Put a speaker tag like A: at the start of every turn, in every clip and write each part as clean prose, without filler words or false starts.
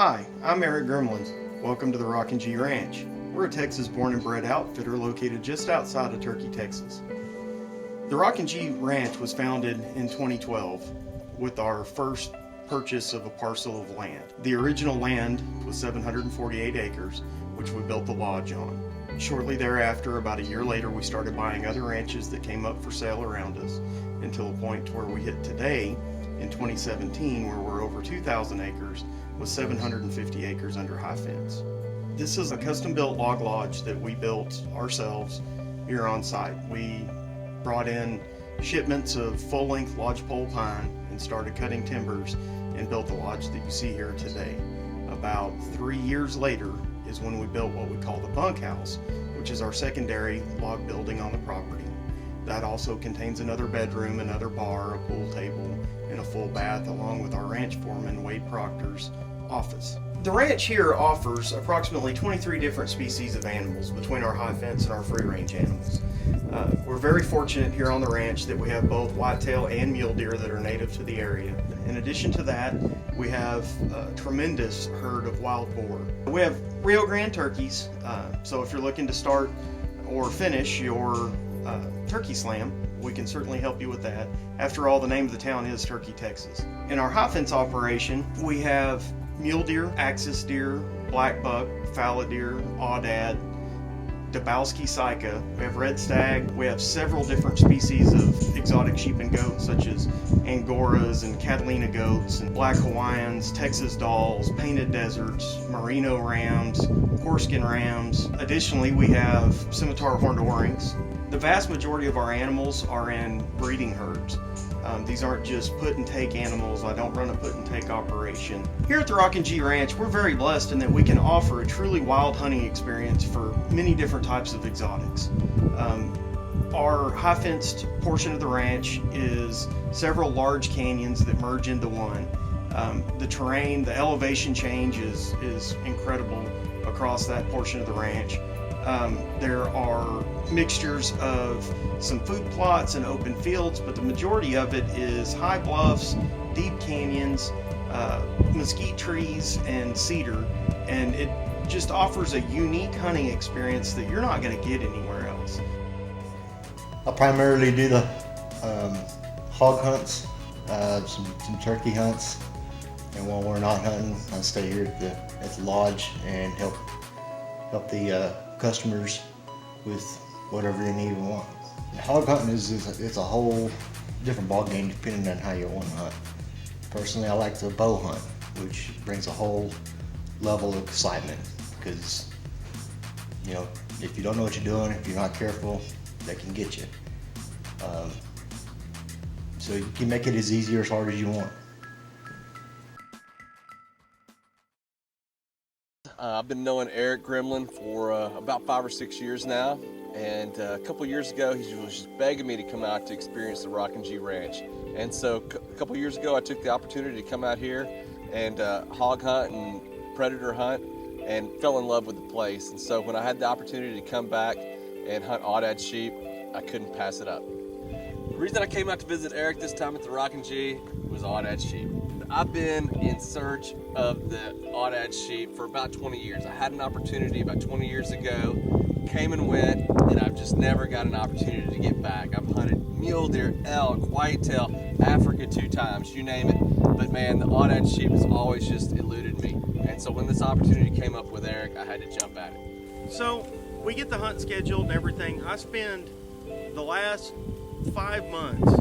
A: Hi, I'm Eric Gremlins. Welcome to the Rockin Ranch. We're a Texas born and bred outfitter located just outside of Turkey, Texas. The Rockin Ranch was founded in 2012 with our first purchase of a parcel of land. The original land was 748 acres, which we built the lodge on. Shortly thereafter, about a year later, we started buying other ranches that came up for sale around us until a point where we hit today in 2017 where we're over 2,000 acres with 750 acres under high fence. This is a custom-built log lodge that we built ourselves here on site. We brought in shipments of full-length lodgepole pine and started cutting timbers and built the lodge that you see here today. About 3 years later is when we built what we call the bunkhouse, which is our secondary log building on the property. That also contains another bedroom, another bar, a pool table, and a full bath, along with our ranch foreman, Wade Proctor's office. The ranch here offers approximately 23 different species of animals between our high fence and our free range animals. We're very fortunate here on the ranch that we have both whitetail and mule deer that are native to the area. In addition to that, we have a tremendous herd of wild boar. We have Rio Grande turkeys, so if you're looking to start or finish your turkey slam, we can certainly help you with that. After all, the name of the town is Turkey, Texas. In our high fence operation, we have mule deer, axis deer, black buck, fallow deer, aoudad, Dabowski sika. We have red stag. We have several different species of exotic sheep and goats, such as Angoras and Catalina goats, and black Hawaiians, Texas dolls, painted deserts, merino rams, Corskin rams. Additionally, we have scimitar horned oryx. The vast majority of our animals are in breeding herds. These aren't just put and take animals. I don't run a put and take operation. Here at the Rockin Ranch, we're very blessed in that we can offer a truly wild hunting experience for many different types of exotics. Our high fenced portion of the ranch is several large canyons that merge into one. The terrain, the elevation change is incredible across that portion of the ranch. There are mixtures of some food plots and open fields, but the majority of it is high bluffs, deep canyons, mesquite trees, and cedar, and it just offers a unique hunting experience that you're not going to get anywhere else.
B: I primarily do the hog hunts, some turkey hunts, and when we're not hunting, I stay here at the lodge and help the customers with whatever they need and want. Hog hunting it's a whole different ball game depending on how you want to hunt. Personally, I like to bow hunt, which brings a whole level of excitement because, you know, if you don't know what you're doing, if you're not careful, they can get you. So you can make it as easy or as hard as you want.
C: I've been knowing Eric Gremlin for about 5 or 6 years now, and a couple years ago he was just begging me to come out to experience the Rockin Ranch. And so a couple years ago I took the opportunity to come out here and hog hunt and predator hunt and fell in love with the place. And so when I had the opportunity to come back and hunt aoudad sheep, I couldn't pass it up. The reason I came out to visit Eric this time at the Rockin was aoudad sheep. I've been in search of the aoudad sheep for about 20 years. I had an opportunity about 20 years ago, came and went, and I've just never got an opportunity to get back. I've hunted mule deer, elk, whitetail, Africa 2 times, you name it. But man, the aoudad sheep has always just eluded me. And so when this opportunity came up with Eric, I had to jump at it.
A: So we get the hunt scheduled and everything. I spend the last 5 months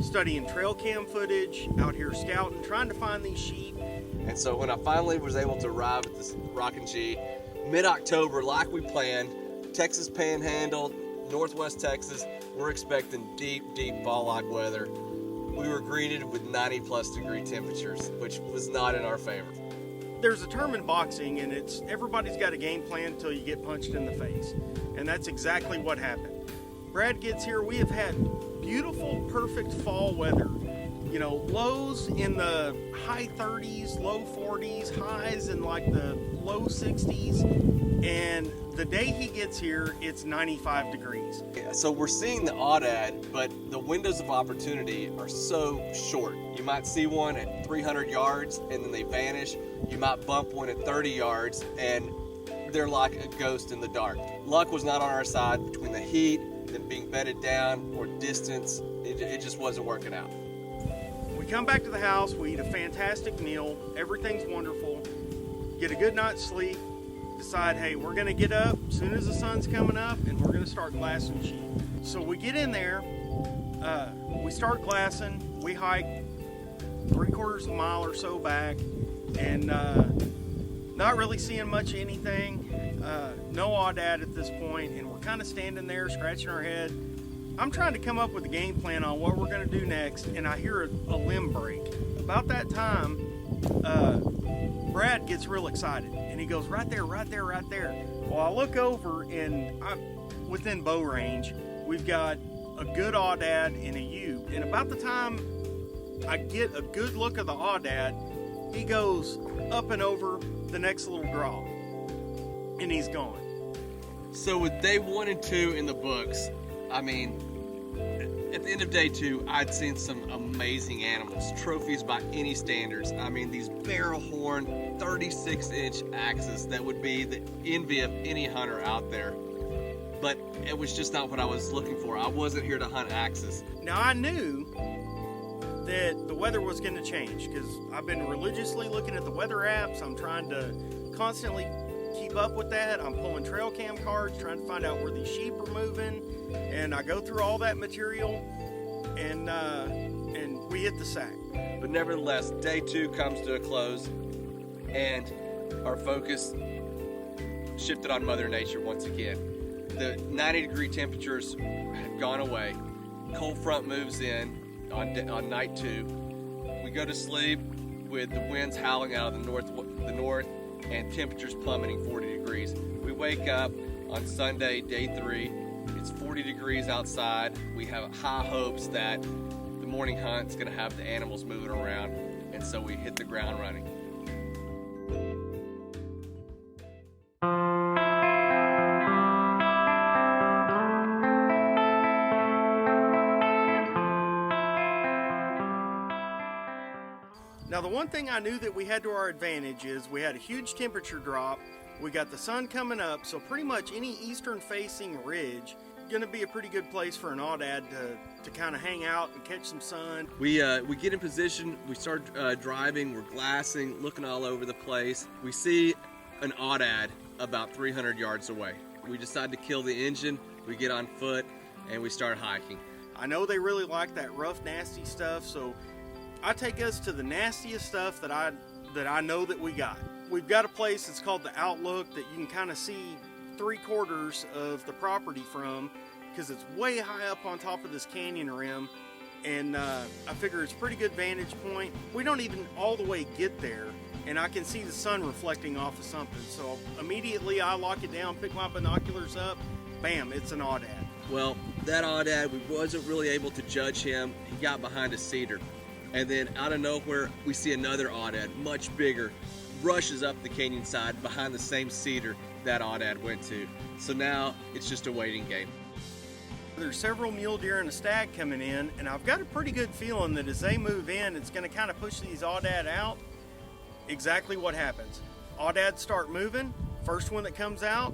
A: studying trail cam footage, out here scouting, trying to find these sheep.
C: And so when I finally was able to arrive at this Rockin mid-October, like we planned, Texas Panhandle, Northwest Texas, we're expecting deep fall-like weather. We were greeted with 90+ degree temperatures, which was not in our favor.
A: There's a term in boxing, and it's everybody's got a game plan until you get punched in the face. And that's exactly what happened. Brad gets here, we have had beautiful, perfect fall weather. You know, lows in the high 30s, low 40s, highs in like the low 60s. And the day he gets here, it's 95 degrees.
C: Yeah, so we're seeing the aoudad, but the windows of opportunity are so short. You might see one at 300 yards and then they vanish. You might bump one at 30 yards and they're like a ghost in the dark. Luck was not on our side between the heat, them being bedded down, or distance. It just wasn't working out.
A: We come back to the house, we eat a fantastic meal, everything's wonderful, get a good night's sleep, decide, hey, we're gonna get up as soon as the sun's coming up and we're gonna start glassing sheep. So we get in there, we start glassing, we hike 3/4 of a mile or so back, and not really seeing much of anything, no aoudad at this point, and we're kind of standing there scratching our head. I'm trying to come up with a game plan on what we're going to do next, and I hear a limb break. About that time, Brad gets real excited, and he goes, right there, right there, right there. Well, I look over, and I'm within bow range. We've got a good aoudad and a ewe, and about the time I get a good look of the aoudad, he goes up and over the next little draw, and he's gone.
C: So with day 1 and 2 in the books, I mean, at the end of day 2, I'd seen some amazing animals, trophies by any standards. I mean, these barrel horn, 36-inch axes that would be the envy of any hunter out there. But it was just not what I was looking for. I wasn't here to hunt axes.
A: Now, I knew that the weather was going to change because I've been religiously looking at the weather apps. I'm trying to constantly keep up with that. I'm pulling trail cam cards, trying to find out where these sheep are moving, and I go through all that material, and we hit the sack.
C: But nevertheless, day 2 comes to a close, and our focus shifted on Mother Nature once again. The 90-degree temperatures have gone away. Cold front moves in on night 2. We go to sleep with the winds howling out of the north and temperatures plummeting 40 degrees. We wake up on Sunday, day 3. It's 40 degrees outside. We have high hopes that the morning hunt's gonna have the animals moving around, and so we hit the ground running.
A: Now, the one thing I knew that we had to our advantage is we had a huge temperature drop. We got the sun coming up, so pretty much any eastern-facing ridge going to be a pretty good place for an aoudad to kind of hang out and catch some sun.
C: We get in position, we start driving, we're glassing, looking all over the place. We see an aoudad about 300 yards away. We decide to kill the engine, we get on foot, and we start hiking.
A: I know they really like that rough, nasty stuff, so I take us to the nastiest stuff that I know that we got. We've got a place that's called the Outlook that you can kind of see 3/4 of the property from, because it's way high up on top of this canyon rim, and I figure it's a pretty good vantage point. We don't even all the way get there, and I can see the sun reflecting off of something, so immediately I lock it down, pick my binoculars up, bam, it's an aoudad.
C: Well, that aoudad, we wasn't really able to judge him. He got behind a cedar. And then out of nowhere, we see another aoudad, much bigger, rushes up the canyon side behind the same cedar that aoudad went to. So now it's just a waiting game.
A: There's several mule deer and a stag coming in, and I've got a pretty good feeling that as they move in, it's going to kind of push these aoudad out. Exactly what happens. Audads start moving. First one that comes out,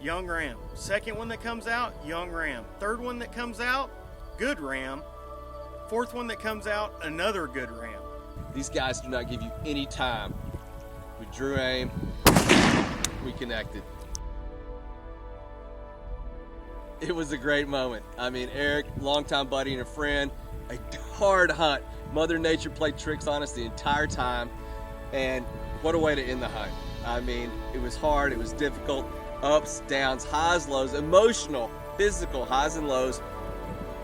A: young ram. Second one that comes out, young ram. Third one that comes out, good ram. Fourth one that comes out, another good ram.
C: These guys do not give you any time. We drew aim, we connected. It was a great moment. I mean, Eric, longtime buddy and a friend, a hard hunt. Mother Nature played tricks on us the entire time, and what a way to end the hunt. I mean, it was hard, it was difficult, ups, downs, highs, lows, emotional, physical highs and lows,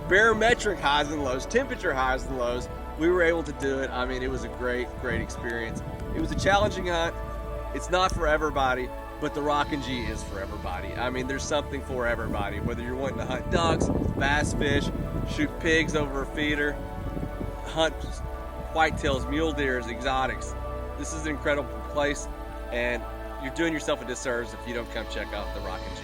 C: barometric highs and lows, temperature highs and lows. We were able to do it. I mean, it was a great experience. It was a challenging hunt. It's not for everybody, but the Rockin' G is for everybody. I mean, there's something for everybody, whether you're wanting to hunt ducks, bass fish, shoot pigs over a feeder, hunt whitetails, mule deers, exotics. This is an incredible place, and you're doing yourself a disservice if you don't come check out the Rockin' G.